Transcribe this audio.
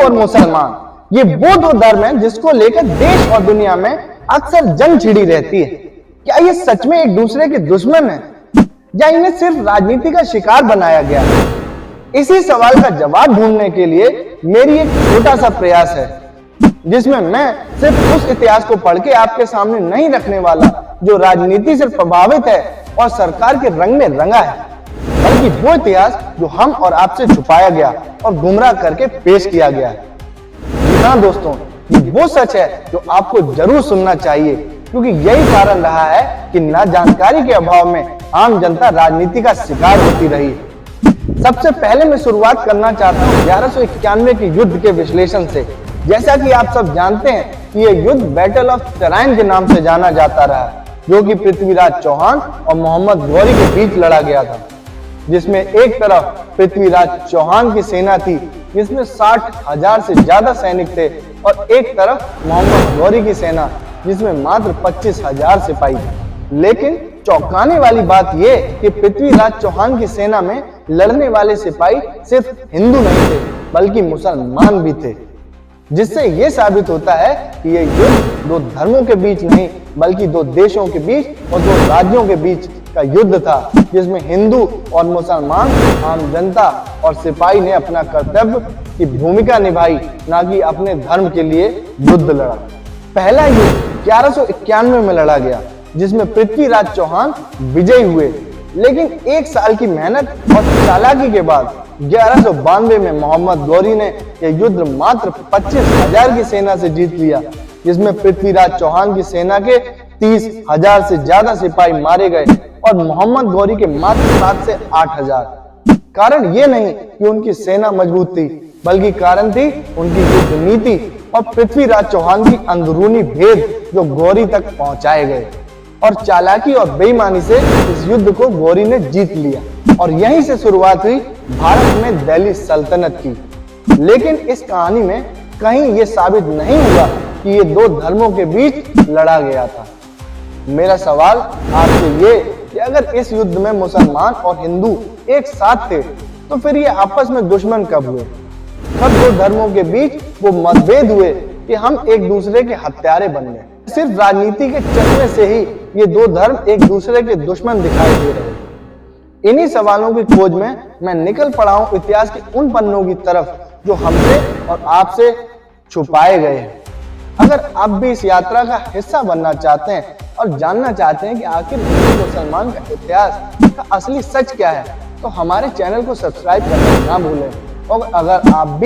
और मुसलमान ये वो दो धर्म हैं जिसको लेकर देश और दुनिया में अक्सर जंग छिड़ी रहती है। क्या ये सच में एक दूसरे के दुश्मन है या इन्हें सिर्फ राजनीति का शिकार बनाया गया है? इसी सवाल का जवाब ढूंढने के लिए मेरी एक छोटा सा प्रयास है, जिसमें मैं सिर्फ उस इतिहास को पढ़ के आपके सामने नहीं रखने वाला जो राजनीति से प्रभावित है और सरकार के रंग में रंगा है, बल्कि वो इतिहास जो हम और आपसे छुपाया गया और गुमराह करके पेश किया गया है। जी हाँ दोस्तों, ये वो सच है जो आपको जरूर सुनना चाहिए, क्योंकि यही कारण रहा है कि ना जानकारी के अभाव में आम जनता राजनीति का शिकार होती रही। सबसे पहले मैं शुरुआत करना चाहता हूँ 1191 के युद्ध के विश्लेषण से। जैसा कि आप सब जानते हैं कि यह युद्ध बैटल ऑफ तराइन के नाम से जाना जाता रहा, जो कि पृथ्वीराज चौहान और मोहम्मद गौरी के बीच लड़ा गया था, जिसमें एक तरफ पृथ्वीराज चौहान की सेना थी जिसमें 60,000 से ज्यादा सैनिक थे, और एक तरफ मोहम्मद गौरी की सेना जिसमें मात्र 25,000 सिपाही थे। लेकिन चौंकाने वाली बात यह कि पृथ्वीराज चौहान की सेना में लड़ने वाले सिपाही सिर्फ हिंदू नहीं थे बल्कि मुसलमान भी थे, जिससे यह साबित होता है कि यह युद्ध दो धर्मों के बीच नहीं बल्कि दो देशों के बीच और दो राज्यों के बीच का युद्ध था, जिसमें हिंदू और मुसलमान, आम जनता और सिपाही ने अपना कर्तव्य की भूमिका निभाई, ना कि अपने धर्म के लिए युद्ध लड़ा। पहला युद्ध 1191 में लड़ा गया, जिसमें पृथ्वीराज चौहान विजयी हुए, लेकिन एक साल की मेहनत और चालाकी के बाद 1192 में मोहम्मद गौरी ने यह युद्ध मात्र 25,000 की सेना से जीत लिया, जिसमें पृथ्वीराज चौहान की सेना के 30,000 से ज्यादा सिपाही मारे गए और मोहम्मद गौरी के मात्र 7 से 8,000। कारण ये नहीं कि उनकी सेना मजबूत थी, बल्कि कारण थी उनकी युद्ध नीति और पृथ्वीराज चौहान की अंदरूनी भेद जो गौरी तक पहुंचाए गए, और चालाकी और बेईमानी से इस युद्ध को गौरी ने जीत लिया, और यहीं से शुरुआत हुई भारत में दिल्ली सल्तनत की। लेकिन इस कहानी में कहीं यह साबित नहीं हुआ कि ये दो धर्मों के बीच लड़ा गया था। मेरा सवाल आपसे ये कि अगर इस युद्ध में मुसलमान और हिंदू एक साथ थे, तो फिर ये आपस में दुश्मन कब हुए? कब दो धर्मों के बीच वो मतभेद हुए कि हम एक दूसरे के हत्यारे बन गए? सिर्फ राजनीति के चश्मे से ही ये दो धर्म एक दूसरे के दुश्मन दिखाई दे रहे। इन्हीं सवालों की खोज में मैं निकल पड़ा हूं इतिहास के उन पन्नों की तरफ जो हमसे और आपसे छुपाए गए हैं। अगर आप भी इस यात्रा का हिस्सा बनना चाहते हैं और जानना चाहते हैं कि आखिर हिंदू मुसलमान का इतिहास का असली सच क्या है, तो हमारे चैनल को सब्सक्राइब करना ना भूलें। और अगर आप भी